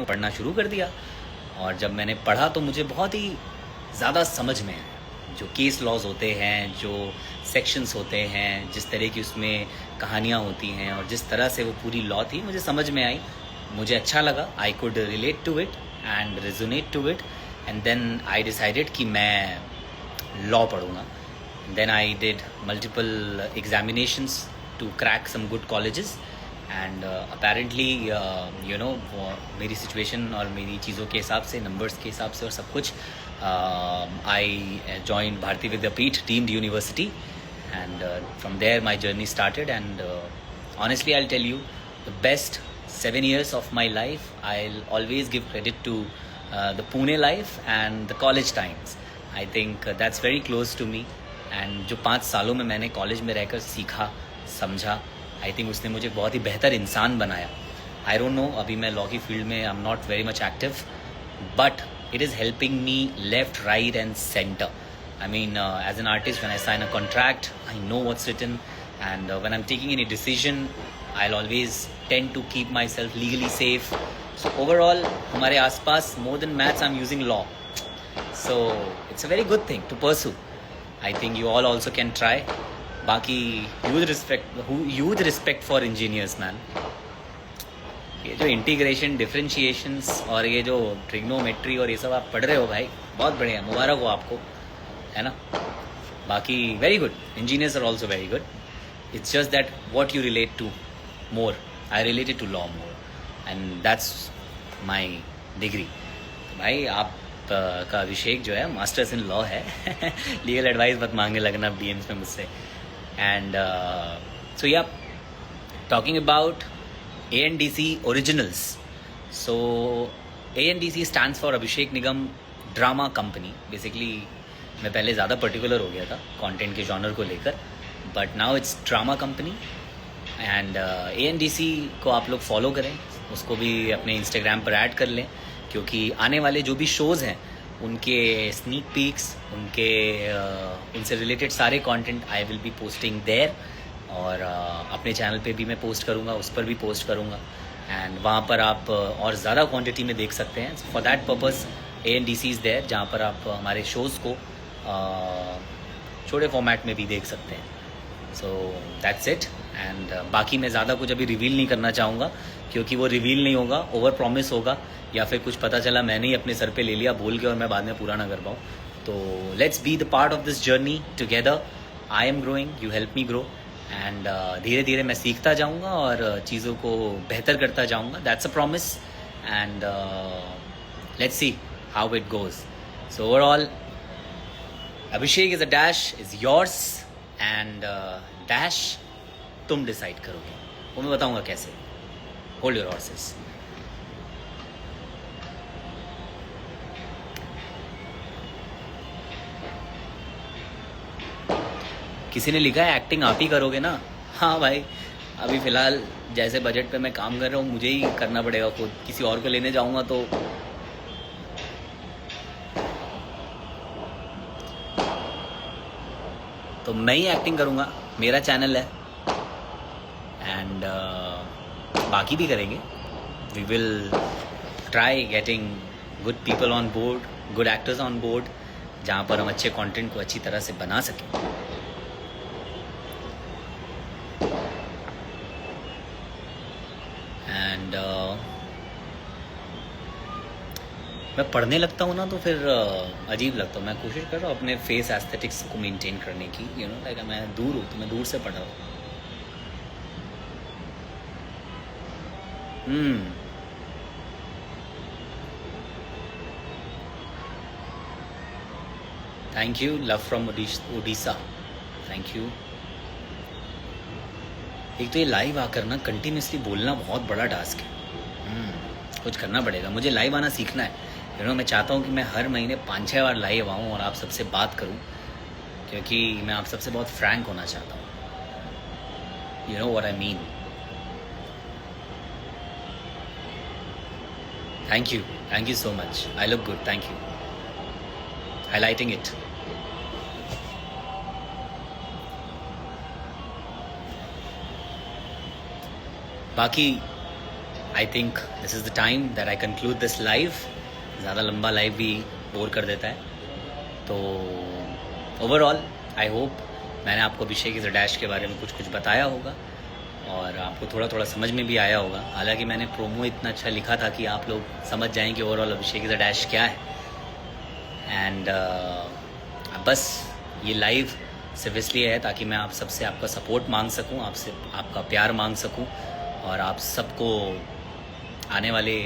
पढ़ना शुरू कर दिया। और जब मैंने पढ़ा तो मुझे बहुत ही ज़्यादा समझ में आया। जो केस लॉज होते हैं, जो सेक्शंस होते हैं, जिस तरह की उसमें कहानियाँ होती हैं और जिस तरह से वो पूरी लॉ थी, मुझे समझ में आई, मुझे अच्छा लगा। I could relate to it and resonate to it, and then I decided कि मैं लॉ पढ़ूँगा। Then I did multiple examinations to crack some good colleges, and apparently you know मेरी सिचुएशन और मेरी चीज़ों के हिसाब से, नंबर्स के हिसाब से और सब कुछ, I join Bharati Vidyapeeth deemed university, and from there my journey started. And honestly, I'll tell you, the best 7 years of my life, I'll always give credit to the Pune life and the college times. I think that's very close to me. And जो 5 सालों में मैंने college में रहकर सीखा, समझा, I think उसने मुझे बहुत ही बेहतर इंसान बनाया। आई डोंट नो, अभी मैं लॉ की फील्ड में I am not very much active, but it is helping me left, right and center. I mean, as an artist, when I sign a contract, I know what's written, and when I'm taking any decision, I'll always tend to keep myself legally safe. So overall, हमारे आसपास more than maths, I'm using law. So it's a very good thing to pursue. I think you all also can try. बाकी huge respect for engineers, man. ये जो integration, differentiations और ये जो trigonometry और ये सब आप पढ़ रहे हो भाई, बहुत बढ़िया, मुबारक हो आपको, है ना। बाकी very good, engineers are also very good. It's just that what you relate to more. I related to law more, and that's my degree. भाई आप का अभिषेक जो है मास्टर्स इन लॉ है। लीगल एडवाइस मत मांगने लगना डीएम्स में मुझसे। And so yeah talking about ANDC Originals. So ANDC stands for Abhishek Nigam Drama Company. Basically मैं पहले ज़्यादा पर्टिकुलर हो गया था कंटेंट के जॉनर को लेकर, but now it's drama company. And ANDC को आप लोग फॉलो करें, उसको भी अपने इंस्टाग्राम पर ऐड कर लें, क्योंकि आने वाले जो भी शोज़ हैं उनके स्नीक पीक्स, उनसे रिलेटेड सारे content I will be posting there. और अपने चैनल पे भी मैं पोस्ट करूँगा, उस पर भी पोस्ट करूँगा, एंड वहाँ पर आप और ज़्यादा क्वांटिटी में देख सकते हैं। For that purpose ANDC is there, जहाँ पर आप हमारे शोज़ को छोटे फॉर्मेट में भी देख सकते हैं। So that's it. एंड बाकी मैं ज़्यादा कुछ अभी रिवील नहीं करना चाहूँगा, क्योंकि वो रिवील नहीं होगा, ओवर प्रॉमिस होगा, या फिर कुछ पता चला मैंने ही अपने सर पे ले लिया बोल के और मैं बाद में पूरा ना कर पाऊँ। तो let's be the part of this journey together. I am growing, you help me grow, and धीरे धीरे मैं सीखता जाऊंगा और चीज़ों को बेहतर करता जाऊंगा। That's a promise, and let's see how it goes. So overall Abhishek is a dash is yours, and dash तुम डिसाइड करोगे, वो मैं बताऊंगा कैसे। Hold your horses. किसी ने लिखा है एक्टिंग आप ही करोगे ना। हाँ भाई, अभी फ़िलहाल जैसे बजट पे मैं काम कर रहा हूँ, मुझे ही करना पड़ेगा खुद। किसी और को लेने जाऊँगा तो मैं ही एक्टिंग करूँगा। मेरा चैनल है, एंड बाकी भी करेंगे। We will try getting good people on board, good actors on board, जहाँ पर हम अच्छे कंटेंट को अच्छी तरह से बना सकें। एंड मैं पढ़ने लगता हूँ ना तो फिर अजीब लगता हूँ। मैं कोशिश कर रहा हूँ अपने फेस एस्थेटिक्स को मेंटेन करने की, यू नो, लाइक मैं दूर हूँ तो मैं दूर से पढ़ रहा हूँ। Thank you, love from Orissa, thank you. एक तो ये लाइव आकर ना कंटिन्यूसली बोलना बहुत बड़ा टास्क है। कुछ करना पड़ेगा, मुझे लाइव आना सीखना है। यू नो, मैं चाहता हूँ कि मैं हर महीने 5-6 बार लाइव आऊँ और आप सबसे बात करूँ, क्योंकि मैं आप सबसे बहुत फ्रैंक होना चाहता हूँ। You know what I mean. Thank you so much. I look good, thank you. Highlighting it. बाकी I think this is the time that I conclude this live. ज़्यादा लंबा लाइव भी बोर कर देता है. तो ओवरऑल आई होप मैंने आपको अभिषेक इज़ अ डैश के बारे में कुछ कुछ बताया होगा और आपको थोड़ा थोड़ा समझ में भी आया होगा. हालांकि मैंने प्रोमो इतना अच्छा लिखा था कि आप लोग समझ जाएं कि overall Abhishek is a dash क्या है. एंड बस ये लाइव सिर्फ इसलिए है ताकि मैं आप सबसे आपका सपोर्ट मांग सकूं, आपसे आपका प्यार मांग सकूं और आप सबको आने वाले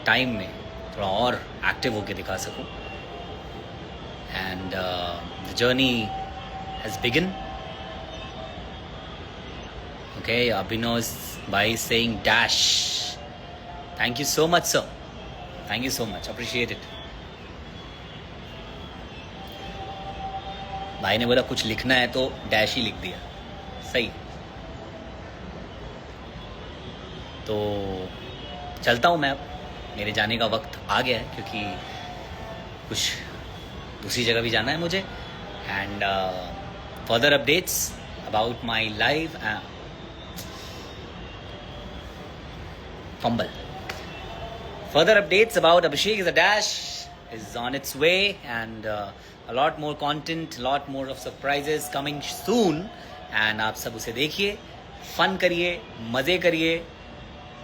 टाइम में थोड़ा और एक्टिव होकर दिखा सकूं. And the journey has begin. Okay, Abhinav by saying dash. Thank you so much, sir. Thank you so much. Appreciate it. भाई ने बोला कुछ लिखना है तो डैश ही लिख दिया. सही. तो चलता हूँ मैं अब. मेरे जाने का वक्त आ गया है क्योंकि कुछ दूसरी जगह भी जाना है मुझे. And further updates about my life. Fumble. Further updates about Abhishek is a dash is on its way and a lot more content, a lot more of surprises coming soon. And आप सब उसे देखिए, fun करिए, मज़े करिए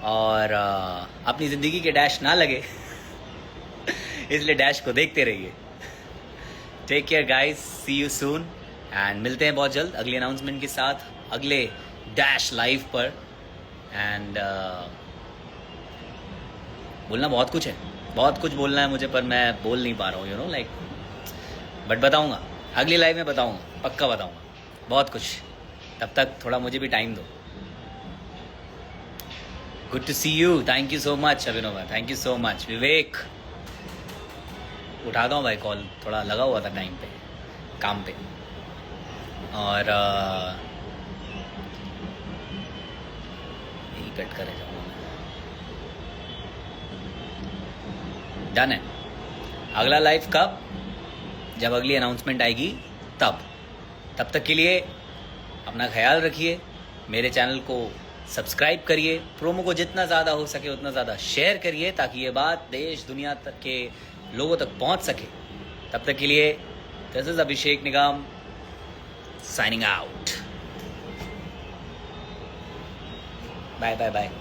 और अपनी ज़िंदगी के डैश ना लगे इसलिए डैश को देखते रहिए. Take care guys, see you soon and मिलते हैं बहुत जल्द अगले अनाउंसमेंट के साथ अगले डैश लाइव पर. एंड बोलना बहुत कुछ है, बहुत कुछ बोलना है मुझे पर मैं बोल नहीं पा रहा हूँ, यू नो लाइक. बट बताऊँगा अगली लाइव में, बताऊँगा, पक्का बताऊँगा बहुत कुछ. तब तक थोड़ा मुझे भी टाइम दो. Good to see you. Thank you so much Abhinav. Thank you so much. Vivek उठाता हूँ भाई कॉल, थोड़ा लगा हुआ था टाइम पे, काम पे. और यही कट करे जाऊँगा. डन है. अगला लाइव कब? जब अगली अनाउंसमेंट आएगी तब तक के लिए अपना ख्याल रखिए. मेरे चैनल को सब्सक्राइब करिए. प्रोमो को जितना ज़्यादा हो सके उतना ज़्यादा शेयर करिए ताकि ये बात देश दुनिया तक के लोगों तक पहुंच सके. तब तक के लिए this is Abhishek Nigam signing out. Bye bye bye.